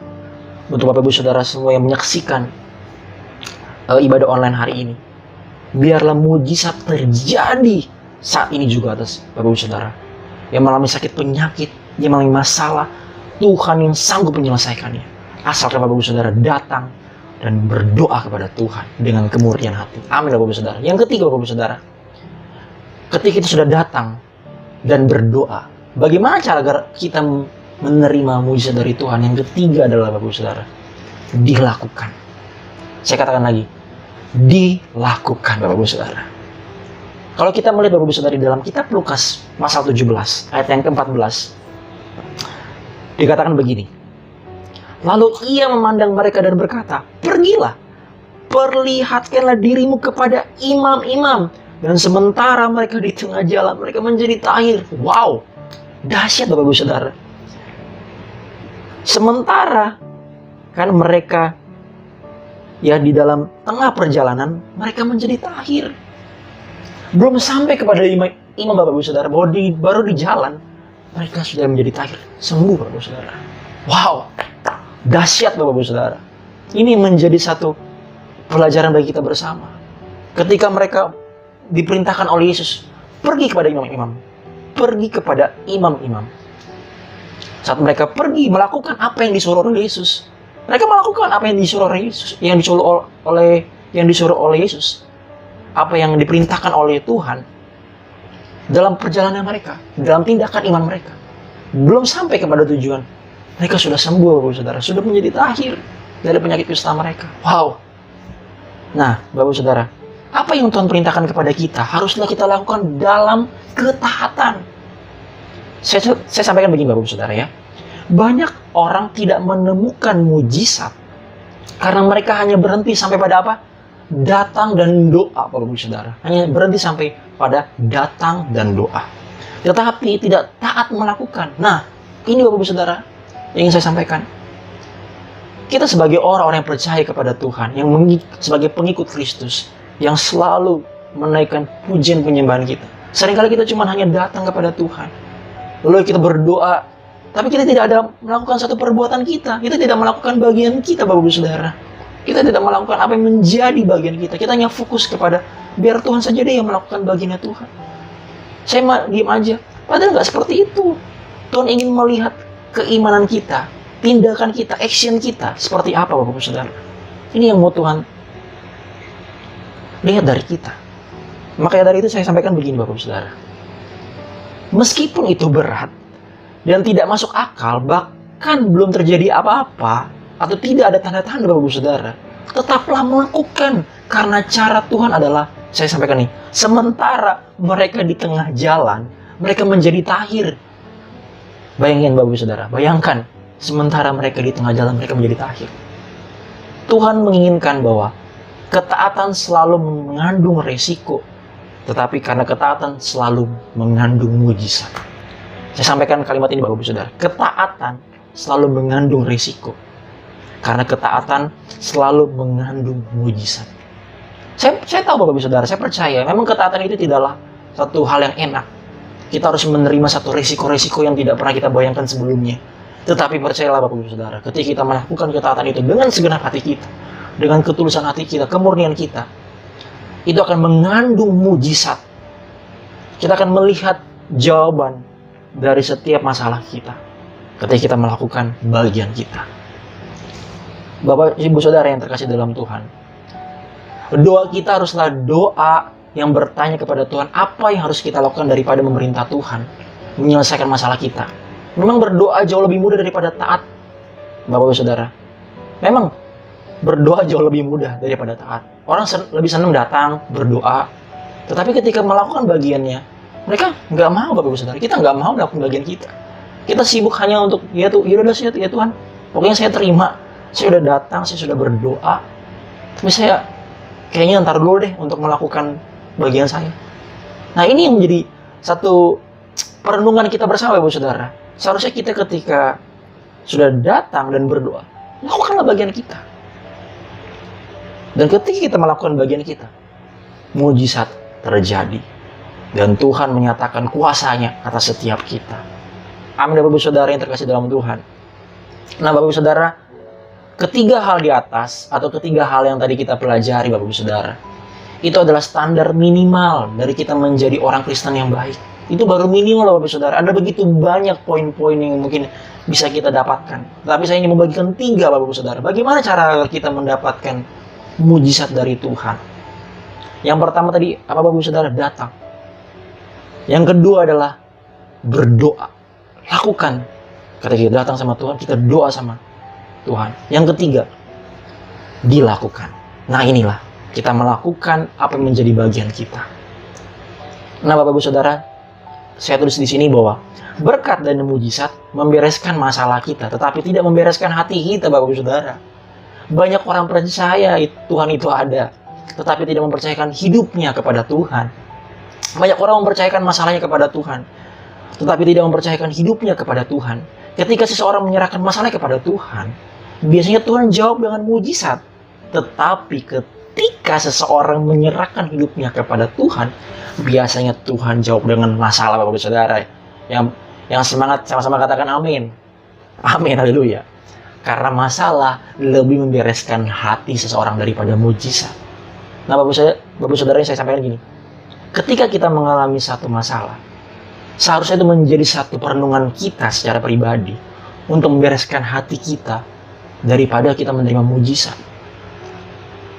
untuk Bapak Ibu Saudara semua yang menyaksikan ibadah online hari ini. Biarlah mujizat terjadi saat ini juga atas Bapak Ibu Saudara yang mengalami sakit penyakit, yang mengalami masalah. Tuhan yang sanggup menyelesaikannya. Asalkan Bapak Ibu Saudara datang dan berdoa kepada Tuhan dengan kemurnian hati. Amin Bapak Ibu Saudara. Yang ketiga Bapak Ibu Saudara, ketika kita sudah datang dan berdoa, bagaimana cara agar kita menerima mujizat dari Tuhan? Yang ketiga adalah Bapak Ibu Saudara, dilakukan. Saya katakan lagi, dilakukan Bapak Ibu Saudara. Kalau kita melihat Bapak Ibu Saudara di dalam kitab Lukas pasal 17 ayat yang ke-14, dikatakan begini. Lalu ia memandang mereka dan berkata, pergilah, perlihatkanlah dirimu kepada imam-imam. Dan sementara mereka di tengah jalan, mereka menjadi tahir. Wow, dahsyat Bapak Ibu Saudara. Sementara kan mereka ya di dalam tengah perjalanan, mereka menjadi tahir. Belum sampai kepada imam Bapak Ibu Saudara, baru di jalan, mereka sudah menjadi tahir, sembuh Bapak Ibu Saudara. Wow, dahsyat Bapak Ibu Saudara. Ini menjadi satu pelajaran bagi kita bersama. Ketika mereka diperintahkan oleh Yesus, pergi kepada imam-imam. Pergi kepada imam-imam. Saat mereka pergi melakukan apa yang disuruh oleh Yesus, mereka melakukan apa yang disuruh oleh Yesus, yang disuruh oleh Yesus, apa yang diperintahkan oleh Tuhan dalam perjalanan mereka, dalam tindakan iman mereka. Belum sampai kepada tujuan, mereka sudah sembuh Bapak Saudara, sudah menjadi tahir dari penyakit kusta mereka. Wow. Nah, Bapak Saudara, apa yang Tuhan perintahkan kepada kita haruslah kita lakukan dalam ketaatan. Saya sampaikan begini Bapak Saudara ya. Banyak orang tidak menemukan mujizat karena mereka hanya berhenti sampai pada apa? Datang dan doa Bapak Saudara. Hanya berhenti sampai pada datang dan doa. Tetapi tidak taat melakukan. Nah, ini Bapak Saudara yang ingin saya sampaikan. Kita sebagai orang-orang yang percaya kepada Tuhan, yang sebagai pengikut Kristus, yang selalu menaikkan pujian penyembahan kita. Seringkali kita cuma hanya datang kepada Tuhan, lalu kita berdoa, tapi kita tidak ada melakukan satu perbuatan kita. Kita tidak melakukan bagian kita, Bapak Ibu Saudara. Kita tidak melakukan apa yang menjadi bagian kita. Kita hanya fokus kepada biar Tuhan saja deh yang melakukan bagiannya Tuhan. Saya diam aja. Padahal nggak seperti itu. Tuhan ingin melihat keimanan kita, tindakan kita, action kita seperti apa, Bapak Ibu Saudara. Ini yang mau Tuhan lihat dari kita. Makanya dari itu saya sampaikan begini Bapak Ibu Saudara. Meskipun itu berat dan tidak masuk akal, bahkan belum terjadi apa-apa atau tidak ada tanda-tanda Bapak Ibu Saudara, tetaplah melakukan karena cara Tuhan adalah, saya sampaikan nih, sementara mereka di tengah jalan, mereka menjadi tahir. Bayangin Bapak Ibu Saudara, bayangkan sementara mereka di tengah jalan, mereka menjadi tahir. Tuhan menginginkan bahwa ketaatan selalu mengandung resiko, tetapi karena ketaatan selalu mengandung mujizat. Saya sampaikan kalimat ini Bapak Ibu Saudara. Ketaatan selalu mengandung resiko, karena ketaatan selalu mengandung mujizat. Saya tahu Bapak Ibu Saudara, saya percaya memang ketaatan itu tidaklah satu hal yang enak. Kita harus menerima satu resiko-resiko yang tidak pernah kita bayangkan sebelumnya. Tetapi percayalah Bapak Ibu Saudara, ketika kita melakukan ketaatan itu dengan segenap hati kita, dengan ketulusan hati kita, kemurnian kita, itu akan mengandung mujizat. Kita akan melihat jawaban dari setiap masalah kita ketika kita melakukan bagian kita. Bapak Ibu Saudara yang terkasih dalam Tuhan, doa kita haruslah doa yang bertanya kepada Tuhan apa yang harus kita lakukan daripada memerintah Tuhan menyelesaikan masalah kita. Memang berdoa jauh lebih mudah daripada taat, Bapak Ibu Saudara. Memang berdoa jauh lebih mudah daripada taat. Orang lebih senang datang berdoa, tetapi ketika melakukan bagiannya, mereka nggak mau Bapak Ibu Saudara. Kita nggak mau melakukan bagian kita. Kita sibuk hanya untuk ya Tuhan, pokoknya saya terima, saya sudah datang, saya sudah berdoa, tapi saya kayaknya ntar dulu deh untuk melakukan bagian saya. Nah, ini yang menjadi satu perenungan kita bersama Bapak Ibu Saudara. Seharusnya kita ketika sudah datang dan berdoa, lakukanlah bagian kita. Dan ketika kita melakukan bagian kita, mujizat terjadi. Dan Tuhan menyatakan kuasanya atas setiap kita. Amin Bapak Ibu Saudara yang terkasih dalam Tuhan. Nah Bapak Ibu Saudara, Ketiga hal di atas atau ketiga hal yang tadi kita pelajari Bapak Ibu Saudara, itu adalah standar minimal dari kita menjadi orang Kristen yang baik. Itu baru minimal Bapak Ibu Saudara. Ada begitu banyak poin-poin yang mungkin bisa kita dapatkan. Tapi saya ingin membagikan 3 Bapak Ibu Saudara. Bagaimana cara kita mendapatkan mujizat dari Tuhan? Yang pertama tadi, apa Bapak Ibu Saudara? Datang. Yang kedua adalah berdoa. Lakukan. Ketika kita datang sama Tuhan, kita doa sama Tuhan. Yang ketiga, dilakukan. Nah inilah, kita melakukan apa yang menjadi bagian kita. Nah Bapak Ibu Saudara, saya tulis di sini bahwa berkat dan mujizat membereskan masalah kita, tetapi tidak membereskan hati kita Bapak Ibu Saudara. Banyak orang percaya Tuhan itu ada, tetapi tidak mempercayakan hidupnya kepada Tuhan. Banyak orang mempercayakan masalahnya kepada Tuhan, tetapi tidak mempercayakan hidupnya kepada Tuhan. Ketika seseorang menyerahkan masalahnya kepada Tuhan, biasanya Tuhan jawab dengan mujizat. Tetapi ketika seseorang menyerahkan hidupnya kepada Tuhan, biasanya Tuhan jawab dengan masalah Bapak Ibu Saudara. Yang semangat sama-sama katakan amin. Amin, haleluya. Karena masalah lebih membereskan hati seseorang daripada mujizat. Nah Bapak Ibu Saudara, yang saya sampaikan gini. Ketika kita mengalami satu masalah, seharusnya itu menjadi satu perenungan kita secara pribadi untuk membereskan hati kita daripada kita menerima mujizat.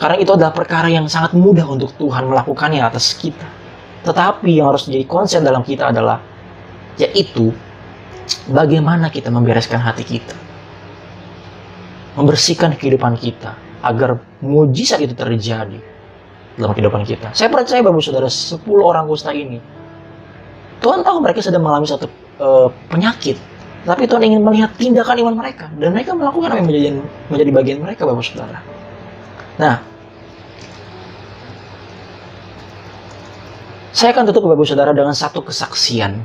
Karena itu adalah perkara yang sangat mudah untuk Tuhan melakukannya atas kita. Tetapi yang harus menjadi konsen dalam kita adalah, yaitu bagaimana kita membereskan hati kita, membersihkan kehidupan kita agar mujizat itu terjadi dalam kehidupan kita. Saya percaya Bapak Ibu Saudara, 10 orang kusta ini, Tuhan tahu mereka sedang mengalami satu penyakit, tapi Tuhan ingin melihat tindakan iman mereka, dan mereka melakukan apa yang menjadi bagian mereka Bapak Ibu Saudara. Nah, saya akan tutup Bapak Ibu Saudara dengan satu kesaksian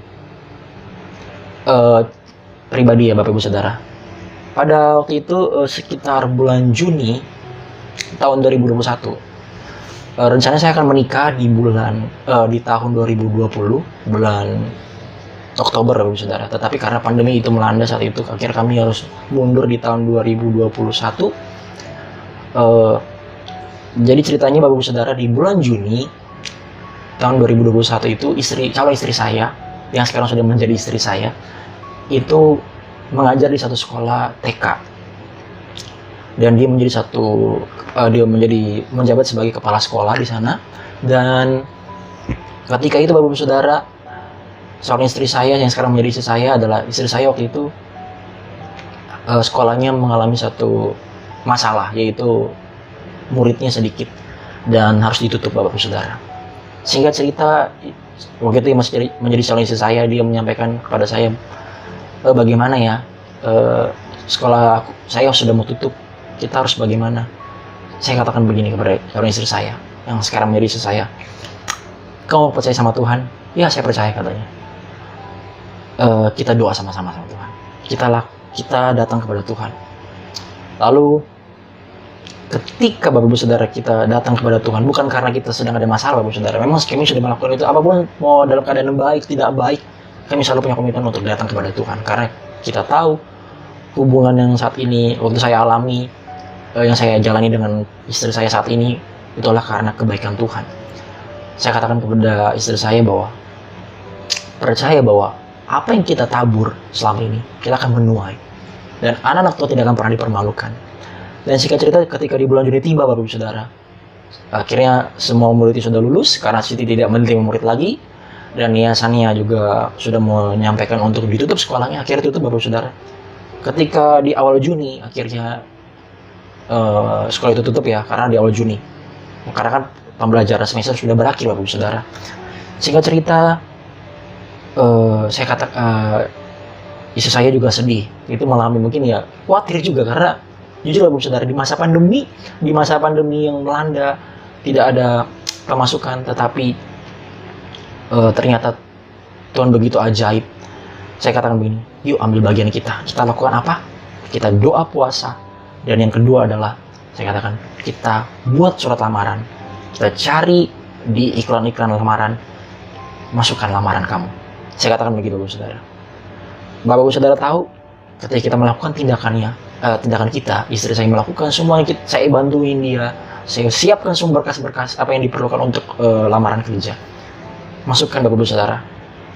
pribadi ya Bapak Ibu Saudara. Pada waktu itu sekitar bulan Juni tahun 2021. Rencananya saya akan menikah di tahun 2020 bulan Oktober Bapak Ibu Saudara. Tetapi karena pandemi itu melanda saat itu, akhirnya kami harus mundur di tahun 2021. Jadi ceritanya Bapak Ibu Saudara, di bulan Juni tahun 2021 itu calon istri saya yang sekarang sudah menjadi istri saya itu mengajar di satu sekolah TK. Dan dia menjabat sebagai kepala sekolah di sana. Dan ketika itu Bapak Ibu Saudara, seorang istri saya yang sekarang menjadi istri saya adalah istri saya waktu itu sekolahnya mengalami satu masalah, yaitu muridnya sedikit dan harus ditutup Bapak Ibu Saudara. Singkat cerita, waktu itu masih menjadi calon istri saya, dia menyampaikan kepada saya, bagaimana ya, sekolah saya sudah mau tutup, kita harus bagaimana? Saya katakan begini kepada calon istri saya yang sekarang menjadi istri saya, kamu percaya sama Tuhan? Ya, saya percaya, katanya. Kita doa sama-sama sama Tuhan. Kita datang kepada Tuhan. Lalu ketika Bapak Ibu Saudara kita datang kepada Tuhan, bukan karena kita sedang ada masalah Bapak Ibu Saudara. Memang kami sudah melakukan itu, apapun mau dalam keadaan baik, tidak baik, kami selalu punya komitmen untuk datang kepada Tuhan. Karena kita tahu hubungan yang saat ini, waktu saya alami, yang saya jalani dengan istri saya saat ini, itulah karena kebaikan Tuhan. Saya katakan kepada istri saya bahwa, percaya bahwa apa yang kita tabur selama ini, kita akan menuai. Dan anak-anak Tuhan tidak akan pernah dipermalukan. Dan singkat cerita, ketika di bulan Juni tiba Bapak Ibu Saudara, akhirnya semua murid itu sudah lulus, karena Siti tidak menerima murid lagi, dan yayasannya juga sudah menyampaikan untuk ditutup sekolahnya. Akhirnya tutup Bapak Ibu Saudara. Ketika di awal Juni, akhirnya sekolah itu tutup ya, karena di awal Juni. Karena kan pembelajaran semester sudah berakhir Bapak Ibu Saudara. Singkat cerita, saya istri saya juga sedih. Itu mengalami mungkin ya khawatir juga, karena jujur Bapak Ibu Saudara, di masa pandemi yang melanda, tidak ada pemasukan, tetapi ternyata Tuhan begitu ajaib. Saya katakan begini, yuk ambil bagian kita. Kita lakukan apa? Kita doa, puasa. Dan yang kedua adalah, saya katakan, kita buat surat lamaran. Kita cari di iklan-iklan lamaran, masukkan lamaran kamu. Saya katakan begitu Bapak Ibu Saudara. Bapak Ibu Saudara tahu, Ketika kita melakukan tindakan kita, istri saya melakukan semua, saya bantuin dia, saya siapkan semua berkas-berkas apa yang diperlukan untuk lamaran kerja. Masukkan Bapak Ibu Saudara.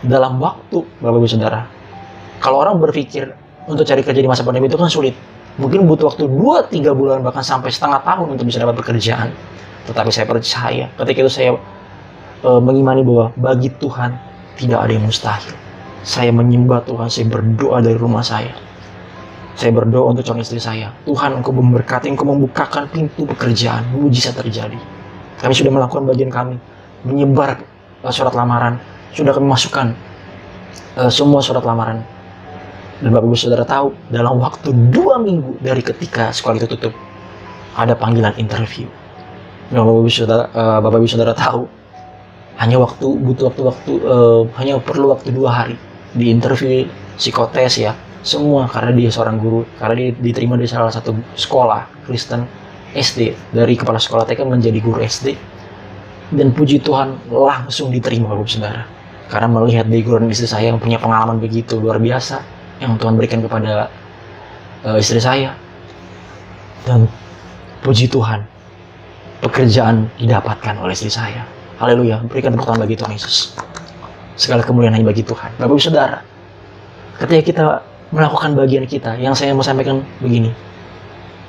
Dalam waktu Bapak Ibu Saudara, kalau orang berpikir untuk cari kerja di masa pandemi itu kan sulit. Mungkin butuh waktu 2-3 bulan bahkan sampai setengah tahun untuk bisa dapat pekerjaan. Tetapi saya percaya ketika itu saya mengimani bahwa bagi Tuhan tidak ada yang mustahil. Saya menyembah Tuhan, saya berdoa dari rumah saya. Saya berdoa untuk calon istri saya. Tuhan, Engkau memberkati, Engkau membukakan pintu pekerjaan, mujizat terjadi. Kami sudah melakukan bagian kami, menyebar surat lamaran. Sudah kami masukkan semua surat lamaran. Dan Bapak Ibu Saudara tahu, dalam waktu 2 minggu dari ketika sekolah itu tutup, ada panggilan interview. Dan Bapak Ibu Saudara tahu, hanya perlu waktu 2 hari di interview psikotes ya. Semua karena dia seorang guru, karena dia diterima di salah satu sekolah Kristen SD, dari kepala sekolah TK menjadi guru SD. Dan puji Tuhan langsung diterima Bapak Ibu Saudara. Karena melihat background istri saya yang punya pengalaman begitu luar biasa yang Tuhan berikan kepada istri saya. Dan puji Tuhan, pekerjaan didapatkan oleh istri saya. Haleluya, berikan tepuk tangan bagi Tuhan Yesus. Segala kemuliaan hanya bagi Tuhan. Bapak Ibu Saudara, ketika kita melakukan bagian kita, yang saya mau sampaikan begini.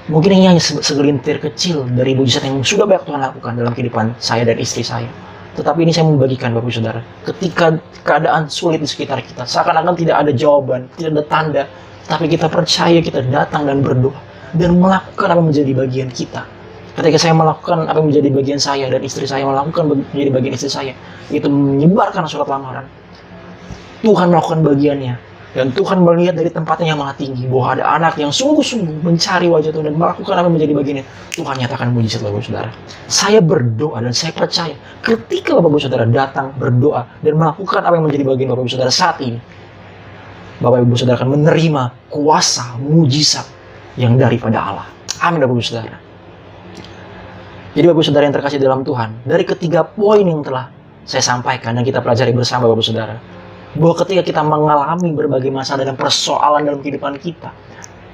Mungkin ini hanya segelintir kecil dari mujizat yang sudah banyak Tuhan lakukan dalam kehidupan saya dan istri saya. Tetapi ini saya membagikan Bapak Ibu Saudara. Ketika keadaan sulit di sekitar kita, seakan-akan tidak ada jawaban, tidak ada tanda. Tapi kita percaya, kita datang dan berdoa. Dan melakukan apa yang menjadi bagian kita. Ketika saya melakukan apa yang menjadi bagian saya dan istri saya melakukan menjadi bagian istri saya, itu menyebarkan surat lamaran. Tuhan melakukan bagiannya. Dan Tuhan melihat dari tempatnya yang maha tinggi bahwa ada anak yang sungguh-sungguh mencari wajah Tuhan dan melakukan apa yang menjadi bagiannya. Tuhan nyatakan mujizat Bapak Ibu Saudara. Saya berdoa dan saya percaya ketika Bapak Ibu Saudara datang berdoa dan melakukan apa yang menjadi bagian Bapak Ibu Saudara saat ini, Bapak Ibu Saudara akan menerima kuasa mujizat yang daripada Allah. Amin Bapak Ibu Saudara. Jadi Bapak Ibu Saudara yang terkasih dalam Tuhan, dari ketiga poin yang telah saya sampaikan dan kita pelajari bersama Bapak Ibu Saudara, bahwa ketika kita mengalami berbagai masalah dan persoalan dalam kehidupan kita,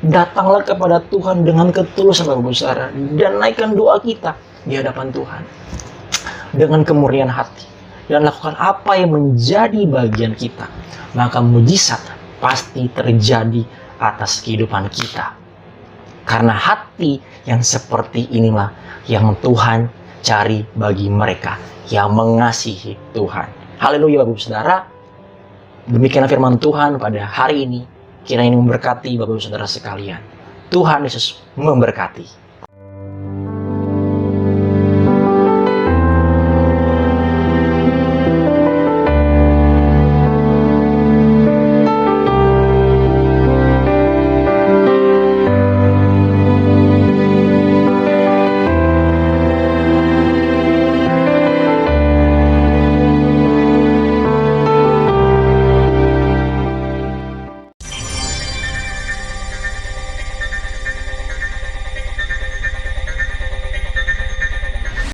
datanglah kepada Tuhan dengan ketulusan Bapak Ibu Saudara dan naikkan doa kita di hadapan Tuhan dengan kemurnian hati dan lakukan apa yang menjadi bagian kita, maka mujizat pasti terjadi atas kehidupan kita. Karena hati yang seperti inilah yang Tuhan cari bagi mereka yang mengasihi Tuhan. Haleluya Bapak Ibu Saudara. Demikianlah firman Tuhan pada hari ini. Kiranya ini memberkati Bapak Ibu Saudara sekalian. Tuhan Yesus memberkati.